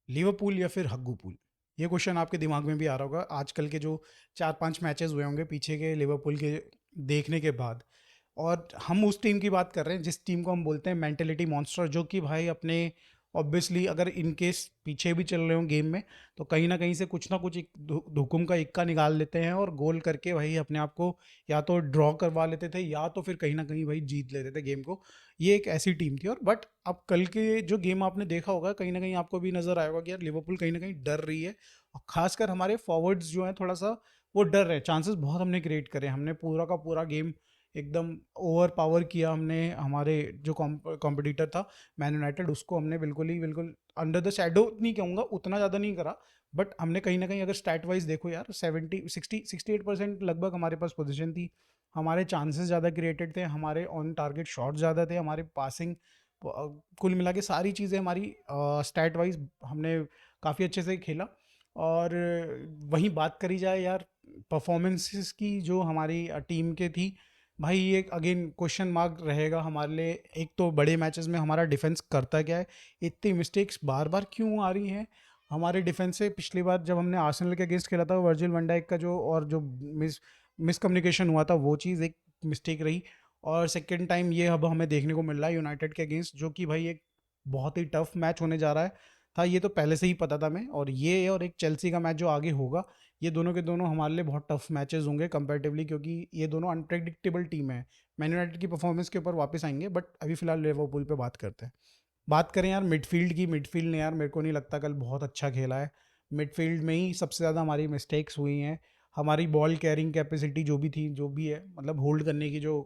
Liverpool या फिर हग्गू-पूल? ये क्वेश्चन आपके दिमाग में भी आ रहा होगा आजकल के जो 4-5 मैचेस हुए होंगे पीछे के लिवरपूल के देखने के बाद। और हम उस टीम की बात कर रहे हैं जिस टीम को हम बोलते हैं मेंटालिटी मॉन्स्टर, जो कि भाई अपने ऑब्वियसली अगर इन केस पीछे भी चल रहे हो गेम में तो कहीं ना कहीं से कुछ ना कुछ एक हुकुम का इक्का निकाल लेते हैं और गोल करके भाई अपने आप को या तो ड्रॉ करवा लेते थे या तो फिर कहीं ना कहीं भाई जीत लेते थे गेम को। ये एक ऐसी टीम थी। और बट अब कल के जो गेम आपने देखा होगा कहीं ना कहीं आपको भी नजर आएगा कि यार लिवरपूल कहीं ना कहीं डर रही है। और खासकर हमारे फॉरवर्ड्स जो हैं थोड़ा सा वो डर रहे हैं। चांसेस बहुत हमने क्रिएट करे, हमने पूरा का पूरा गेम एकदम ओवर पावर किया हमने। हमारे जो कॉम्पिटिटर था मैन यूनाइटेड, उसको हमने बिल्कुल ही बिल्कुल अंडर द शैडो नहीं कहूँगा, उतना ज़्यादा नहीं करा। बट हमने कहीं ना कहीं अगर स्टैट वाइज देखो यार 68% लगभग हमारे पास पोजीशन थी। हमारे चांसेस ज़्यादा क्रिएटेड थे, हमारे ऑन टारगेट शॉट ज़्यादा थे, हमारे पासिंग कुल मिला के सारी चीज़ें हमारी स्टैट वाइज हमने काफ़ी अच्छे से खेला। और वहीं बात करी जाए यार परफॉर्मेंसेस की जो हमारी टीम के थी, भाई ये अगेन क्वेश्चन मार्क रहेगा हमारे लिए। एक तो बड़े मैचेस में हमारा डिफेंस करता क्या है, इतनी मिस्टेक्स बार बार क्यों आ रही हैं हमारे डिफेंस से। पिछली बार जब हमने आर्सेनल के अगेंस्ट खेला था वर्जिल वन डाइक का जो और जो मिसकम्युनिकेशन हुआ था वो चीज़ एक मिस्टेक रही। और सेकेंड टाइम ये अब हमें देखने को मिल रहा है यूनाइटेड के अगेंस्ट, जो कि भाई एक बहुत ही टफ मैच होने जा रहा है। था ये तो पहले से ही पता था मैं। और ये और एक चेल्सी का मैच जो आगे होगा, ये दोनों के दोनों हमारे लिए बहुत टफ मैचेस होंगे कंपैरेटिवली, क्योंकि ये दोनों अनप्रेडिक्टेबल टीम है। मैन यूनाइटेड की परफॉर्मेंस के ऊपर वापस आएंगे, बट अभी फिलहाल लिवरपूल पे बात करते हैं। बात करें यार मिडफील्ड की, मिडफील्ड ने यार मेरे को नहीं लगता कल बहुत अच्छा खेला है। मिडफील्ड में ही सबसे ज़्यादा हमारी मिस्टेक्स हुई हैं। हमारी बॉल कैरिंग कैपेसिटी जो भी थी, जो भी है, मतलब होल्ड करने की जो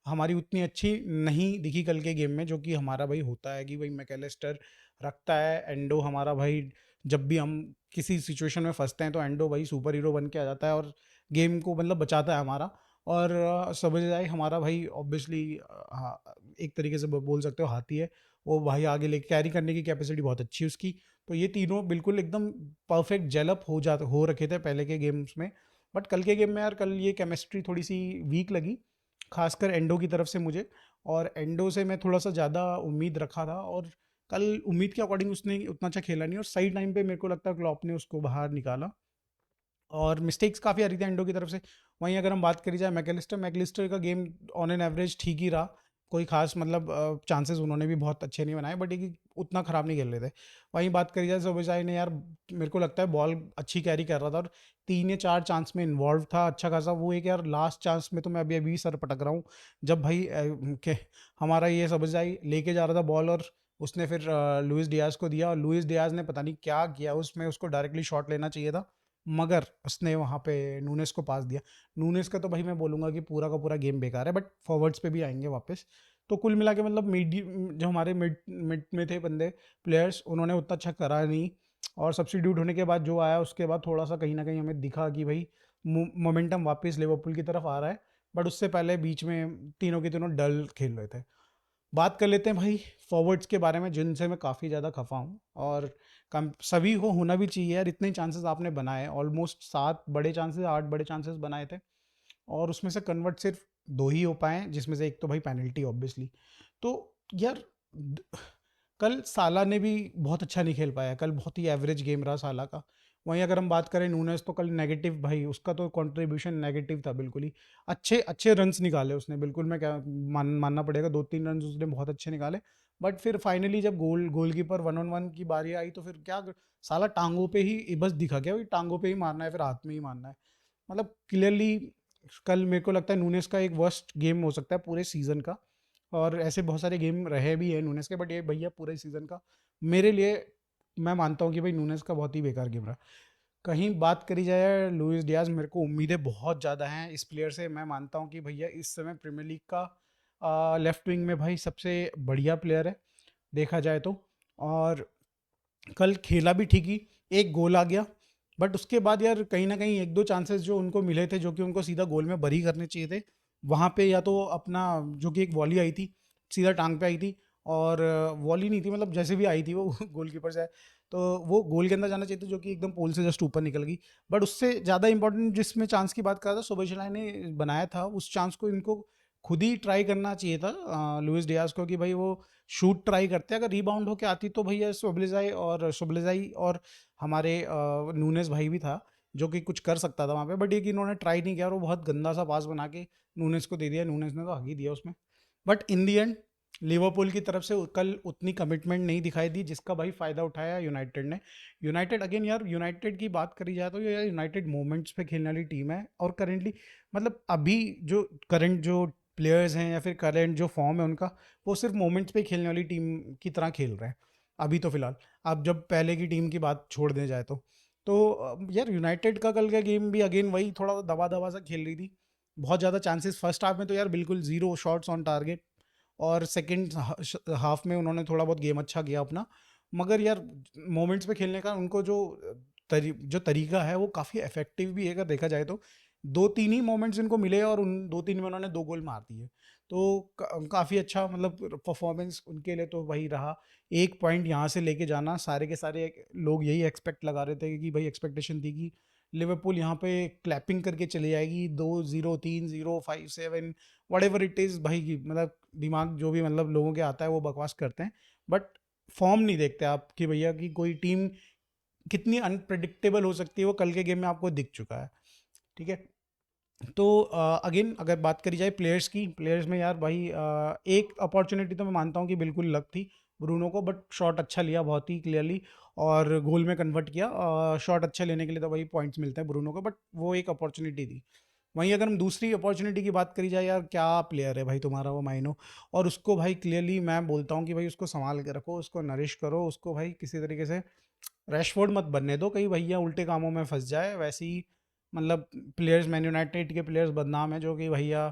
हमारी उतनी अच्छी नहीं दिखी कल के गेम में। जो कि हमारा भाई होता है कि भाई मैकेलिस्टर रखता है, एंडो हमारा भाई जब भी हम किसी सिचुएशन में फंसते हैं तो एंडो भाई सुपर हीरो बन के आ जाता है और गेम को मतलब बचाता है हमारा। और समझ जाए हमारा भाई ऑब्वियसली एक तरीके से बोल सकते हो हाथी है। वो भाई आगे ले कैरी करने की कैपेसिटी बहुत अच्छी है उसकी। तो ये तीनों बिल्कुल एकदम परफेक्ट जेलअप हो रखे थे पहले के गेम्स में। बट कल के गेम में यार कल ये केमिस्ट्री थोड़ी सी वीक लगी, खासकर एंडो की तरफ से मुझे। और एंडो से मैं थोड़ा सा ज़्यादा उम्मीद रखा था और कल उम्मीद के अकॉर्डिंग उसने उतना अच्छा खेला नहीं और सही टाइम पे मेरे को लगता है क्लॉप ने उसको बाहर निकाला। और मिस्टेक्स काफ़ी आ रही थी एंडो की तरफ से। वहीं अगर हम बात करी जाए मैकेलिस्टर, मैकेलिस्टर का गेम ऑन एन एवरेज ठीक ही रहा। कोई खास मतलब चांसेस उन्होंने भी बहुत अच्छे नहीं बनाए, बट एक उतना ख़राब नहीं खेल रहे थे। वहीं बात करी जाए सोबोस्लाई ने यार, मेरे को लगता है बॉल अच्छी कैरी कर रहा था और 3 या 4 चांस में इन्वॉल्व था अच्छा खासा। वो एक यार लास्ट चांस में तो मैं अभी अभी सर पटक रहा हूँ, जब भाई हमारा ये सोबोस्लाई लेके जा रहा था बॉल और उसने फिर लुइस डियाज को दिया और लुइस डियाज ने पता नहीं क्या किया उसमें, उसको डायरेक्टली शॉट लेना चाहिए था मगर उसने वहाँ पे नूनेस को पास दिया। नूनेस का तो भाई मैं बोलूँगा कि पूरा का पूरा गेम बेकार है, बट फॉरवर्ड्स पे भी आएंगे वापस। तो कुल मिला के मतलब जो हमारे मिड मिड में थे बंदे प्लेयर्स, उन्होंने उतना अच्छा करा नहीं। और सब्स्टिट्यूट होने के बाद जो आया उसके बाद थोड़ा सा कहीं ना कहीं हमें दिखा कि भाई मोमेंटम वापस लिवरपूल की तरफ आ रहा है। बट उससे पहले बीच में तीनों के तीनों डल खेल रहे थे। बात कर लेते हैं भाई फॉरवर्ड्स के बारे में, जिनसे मैं काफ़ी ज़्यादा खफा हूँ। और कम सभी को होना भी चाहिए यार, इतने चांसेस आपने बनाए, ऑलमोस्ट 7 बड़े चांसेस 8 बड़े चांसेस बनाए थे और उसमें से कन्वर्ट सिर्फ 2 ही हो पाए, जिसमें से एक तो भाई पेनल्टी ऑब्वियसली। तो यार कल साला ने भी बहुत अच्छा नहीं खेल पाया, कल बहुत ही एवरेज गेम रहा साला का। वहीं अगर हम बात करें नूनेस, तो कल नेगेटिव भाई उसका तो कंट्रीब्यूशन नेगेटिव था बिल्कुल ही। अच्छे अच्छे रन्स निकाले उसने बिल्कुल, मैं क्या मानना पड़ेगा, 2-3 रन उसने बहुत अच्छे निकाले। बट फिर फाइनली जब गोलकीपर 1-on-1 की बारी आई तो फिर क्या साला टांगों पे ही बस दिखा गया, टांगों पे ही मारना है फिर हाथ में ही मारना है। मतलब क्लियरली कल मेरे को लगता है नूनेस का एक वर्स्ट गेम हो सकता है पूरे सीजन का। और ऐसे बहुत सारे गेम रहे भी हैं नूनेस के, बट ये भैया पूरे सीजन का मेरे लिए मैं मानता हूँ कि भाई नूनेस का बहुत ही बेकार गेम रहा। कहीं बात करी जाए लुइस डियाज, मेरे को उम्मीदें बहुत ज़्यादा हैं इस प्लेयर से। मैं मानता हूँ कि भैया इस समय प्रीमियर लीग का लेफ्ट विंग में भाई सबसे बढ़िया प्लेयर है देखा जाए तो। और कल खेला भी ठीक ही, एक गोल आ गया। बट उसके बाद यार कहीं ना कहीं 1-2 चांसेस जो उनको मिले थे जो कि उनको सीधा गोल में बरी करने चाहिए थे, वहाँ पे या तो अपना जो कि एक वॉली आई थी सीधा टांग पे आई थी, और वॉली नहीं थी मतलब जैसे भी आई थी वो गोलकीपर से, तो वो गोल के अंदर जाना चाहिए था जो कि एकदम पोल से जस्ट ऊपर निकल गई। बट उससे ज़्यादा इंपॉर्टेंट जिसमें चांस की बात कर रहा था सोबोस्लाई ने बनाया था, उस चांस को इनको खुद ही ट्राई करना चाहिए था लुइस डियाज को कि भाई वो शूट ट्राई करते, अगर रिबाउंड होके आती तो भैया सोबलिजाई और हमारे नूनेस भाई भी था जो कि कुछ कर सकता था वहाँ पे, बट ये कि इन्होंने ट्राई नहीं किया और वो बहुत गंदा सा पास बना के नूनेस को दे दिया, नूनेस ने तो हक ही दिया उसमें। But in the and Liverpool की तरफ से कल उतनी कमिटमेंट नहीं दिखाई दी जिसका भाई फ़ायदा उठाया यूनाइटेड ने। यूनाइटेड अगेन यार, यूनाइटेड की बात करी जाए तो यार यूनाइटेड मोमेंट्स पे खेलने वाली टीम है, और करेंटली मतलब अभी जो करंट जो प्लेयर्स हैं या फिर करंट जो फॉर्म है उनका, वो सिर्फ मोमेंट्स पे खेलने वाली टीम की तरह खेल रहे हैं अभी तो फिलहाल। अब जब पहले की टीम की बात छोड़ दे जाए तो यार यूनाइटेड का कल का गेम भी अगेन वही थोड़ा दबा दबा सा खेल रही थी। बहुत ज़्यादा चांसेस फर्स्ट हाफ में तो यार बिल्कुल ज़ीरो शॉट्स ऑन टारगेट, और सेकंड हाफ में उन्होंने थोड़ा बहुत गेम अच्छा किया अपना, मगर यार मोमेंट्स पे खेलने का उनको जो तरीका है वो काफ़ी इफेक्टिव भी है अगर देखा जाए तो। 2-3 ही मोमेंट्स इनको मिले और उन 2-3 में उन्होंने 2 गोल मार दिए। तो काफ़ी अच्छा मतलब परफॉर्मेंस उनके लिए तो वही रहा। 1 पॉइंट यहाँ से लेके जाना, सारे के सारे लोग यही एक्सपेक्ट लगा रहे थे कि भाई एक्सपेक्टेशन थी कि लिवरपूल यहाँ पे क्लैपिंग करके चली जाएगी 2-0, 3-0, 5-7, व्हाटएवर इट इज़ भाई की मतलब दिमाग जो भी मतलब लोगों के आता है वो बकवास करते हैं, बट फॉर्म नहीं देखते आप कि भैया कि कोई टीम कितनी अनप्रिडिक्टेबल हो सकती है, वो कल के गेम में आपको दिख चुका है। ठीक है, तो अगेन अगर बात करी जाए प्लेयर्स में यार भाई एक अपॉर्चुनिटी तो मैं मानता हूँ कि बिल्कुल लक थी ब्रूनो को, बट शॉट अच्छा लिया बहुत ही क्लियरली और गोल में कन्वर्ट किया। शॉट अच्छा लेने के लिए तो भाई पॉइंट्स मिलते हैं ब्रूनो को, बट वो एक अपॉर्चुनिटी थी। वहीं अगर हम दूसरी अपॉर्चुनिटी की बात करी जाए, यार क्या प्लेयर है भाई तुम्हारा वो माइनो, और उसको भाई क्लियरली मैं बोलता हूँ कि भाई उसको संभाल के रखो, उसको नरिश करो, उसको भाई किसी तरीके से रैशफोर्ड मत बनने दो कहीं भैया उल्टे कामों में फंस जाए। वैसे ही मतलब प्लेयर्स मैन यूनाइटेड के प्लेयर्स बदनाम है जो कि भैया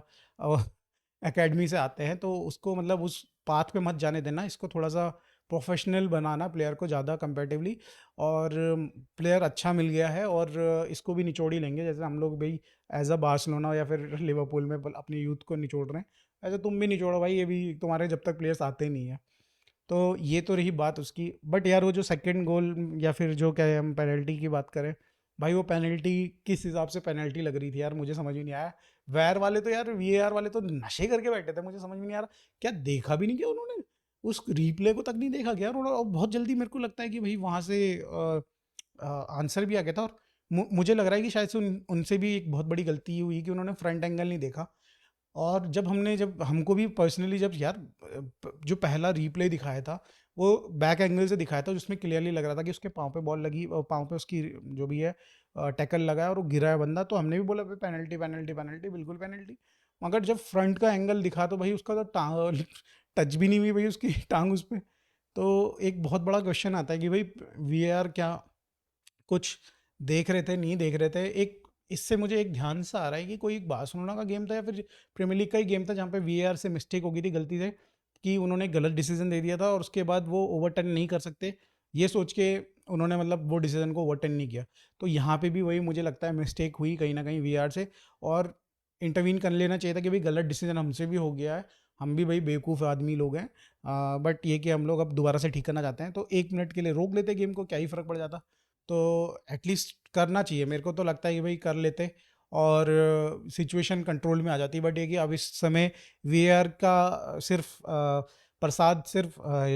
एकेडमी से आते हैं, तो उसको मतलब उस पाथ पे मत जाने देना, इसको थोड़ा सा प्रोफेशनल बनाना प्लेयर को ज़्यादा कंपेरेटिवली। और प्लेयर अच्छा मिल गया है और इसको भी निचोड़ ही लेंगे, जैसे हम लोग भाई एज अ बार्सिलोना या फिर लिवरपूल में अपनी यूथ को निचोड़ रहे हैं, ऐसे तुम भी निचोड़ो भाई, ये भी तुम्हारे जब तक प्लेयर्स आते नहीं है। तो ये तो रही बात उसकी, बट यार वो जो सेकंड गोल या फिर जो क्या है हम पेनल्टी की बात करें, भाई वो पेनल्टी किस हिसाब से पेनल्टी लग रही थी यार, मुझे समझ में नहीं आया। वैर वाले तो यार वीएआर वाले तो नशे करके बैठे थे, मुझे समझ में नहीं आ रहा क्या देखा भी नहीं क्या उन्होंने, उस रिप्ले को तक नहीं देखा गया और बहुत जल्दी मेरे को लगता है कि भाई वहां से आंसर भी आ गया था। और मुझे लग रहा है कि शायद से उनसे भी एक बहुत बड़ी गलती हुई कि उन्होंने फ्रंट एंगल नहीं देखा। और जब हमको भी पर्सनली जब यार जो पहला रीप्ले दिखाया था वो बैक एंगल से दिखाया था, जिसमें क्लियरली लग रहा था कि उसके पाँव पे बॉल लगी और पाँव पे उसकी जो भी है टैकल लगा है और वो गिरा है बंदा, तो हमने भी बोला भाई पेनल्टी पेनल्टी पेनल्टी बिल्कुल पेनल्टी। मगर जब फ्रंट का एंगल दिखा तो भाई उसका तो टांग टच भी नहीं हुई भाई उसकी टांग उस पर। तो एक बहुत बड़ा क्वेश्चन आता है कि भाई वीएआर क्या कुछ देख रहे थे नहीं देख रहे थे। एक इससे मुझे एक ध्यान सा आ रहा है कि कोई एक बार्सिलोना का गेम था या फिर प्रीमियर लीग का ही गेम था जहाँ पे वीएआर से मिस्टेक हो गई थी गलती से, कि उन्होंने गलत डिसीजन दे दिया था और उसके बाद वो ओवरटर्न नहीं कर सकते, ये सोच के उन्होंने मतलब वो डिसीजन को ओवरटर्न नहीं किया। तो यहाँ पे भी वही मुझे लगता है मिस्टेक हुई कहीं ना कहीं वीआर से, और इंटरवीन कर लेना चाहिए था कि भाई गलत डिसीजन हमसे भी हो गया है, हम भी भाई बेवकूफ़ आदमी लोग हैं। बट ये कि हम लोग अब दोबारा से ठीक करना चाहते हैं तो 1 मिनट के लिए रोक लेते गेम को, क्या ही फ़र्क पड़ जाता। तो एटलीस्ट करना चाहिए, मेरे को तो लगता है कि भाई कर लेते और सिचुएशन कंट्रोल में आ जाती। बट ये कि अब इस समय वीआर का सिर्फ प्रसाद सिर्फ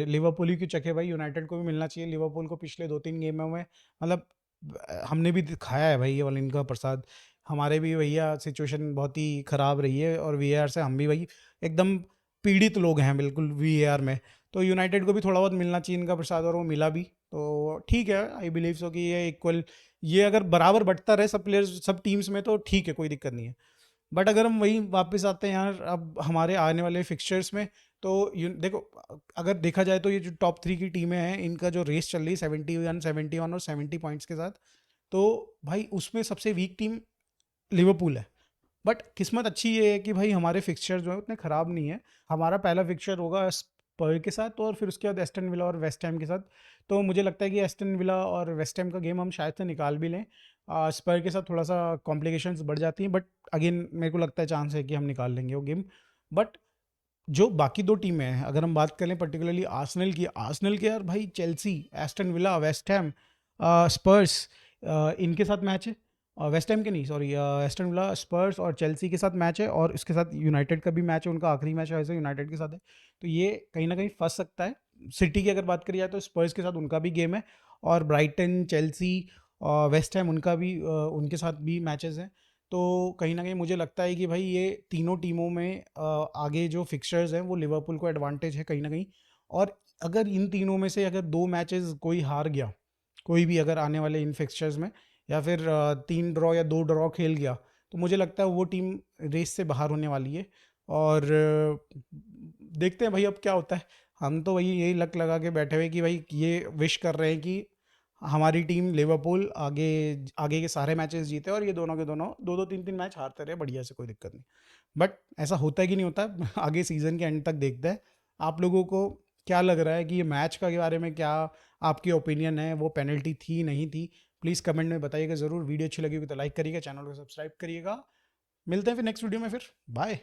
लिवरपूल ही क्यों चखे भाई, यूनाइटेड को भी मिलना चाहिए। लिवरपूल को पिछले 2-3 गेमों में मतलब हमने भी दिखाया है भाई ये वाला इनका प्रसाद, हमारे भी भैया सिचुएशन बहुत ही ख़राब रही है और वीआर से हम भी भाई एकदम पीड़ित लोग हैं बिल्कुल वीआर में। तो यूनाइटेड को भी थोड़ा बहुत मिलना चाहिए इनका प्रसाद और वो मिला भी, तो ठीक है। आई बिलीव सो कि ये इक्वल, ये अगर बराबर बंटता रहे सब प्लेयर्स सब टीम्स में तो ठीक है, कोई दिक्कत नहीं है। बट अगर हम वही वापस आते हैं यार अब हमारे आने वाले फिक्सचर्स में, तो देखो अगर देखा जाए तो ये जो टॉप 3 की टीमें हैं इनका जो रेस चल रही है 71 और 70 पॉइंट्स के साथ, तो भाई उसमें सबसे वीक टीम लिवरपूल है। बट किस्मत अच्छी ये है कि भाई हमारे फिक्सचर जो है उतने ख़राब नहीं है। हमारा पहला फिक्सचर होगा स्पर के साथ और फिर उसके बाद एस्टन विला और वेस्ट हैम के साथ। तो मुझे लगता है कि एस्टन विला और वेस्ट हैम का गेम हम शायद से निकाल भी लें। स्पर के साथ थोड़ा सा कॉम्प्लिकेशंस बढ़ जाती हैं, बट अगेन मेरे को लगता है चांस है कि हम निकाल लेंगे वो गेम। बट जो बाकी 2 टीमें हैं अगर हम बात करें पर्टिकुलरली आर्सेनल की यार भाई Chelsea, Aston Villa, West Ham, Spurs, इनके साथ मैच है। वेस्ट हैम के नहीं, सॉरी, एस्टन विला, स्पर्स और चेल्सी के साथ मैच है, और इसके साथ यूनाइटेड का भी मैच है, उनका आखिरी मैच वैसे यूनाइटेड के साथ है। तो ये कहीं ना कहीं फंस सकता है। सिटी की अगर बात करी जाए तो स्पर्स के साथ उनका भी गेम है, और ब्राइटन, चेल्सी, वेस्ट हैम, उनका भी उनके साथ भी मैचेस हैं। तो कहीं ना कहीं मुझे लगता है कि भाई ये तीनों टीमों में आगे जो फिक्सचर्स हैं वो लिवरपूल को एडवांटेज है कहीं ना कहीं। और अगर इन तीनों में से अगर 2 मैचेस कोई हार गया, कोई भी अगर आने वाले इन फिक्सचर्स में, या फिर 3 ड्रॉ या 2 ड्रॉ खेल गया, तो मुझे लगता है वो टीम रेस से बाहर होने वाली है। और देखते हैं भाई अब क्या होता है। हम तो वही यही लक लगा के बैठे हुए कि भाई ये विश कर रहे हैं कि हमारी टीम लिवरपूल आगे आगे के सारे मैचेस जीते, और ये दोनों के दोनों 2-2 3-3 मैच हारते रहे बढ़िया से, कोई दिक्कत नहीं। बट ऐसा होता है कि नहीं होता आगे सीजन के एंड तक देखते हैं। आप लोगों को क्या लग रहा है कि ये मैच का के बारे में क्या आपकी ओपिनियन है, वो पेनल्टी थी नहीं थी? प्लीज़ कमेंट में बताइएगा ज़रूर। वीडियो अच्छी लगी होगी तो लाइक करिएगा, चैनल को सब्सक्राइब करिएगा। मिलते हैं फिर नेक्स्ट वीडियो में, फिर बाय।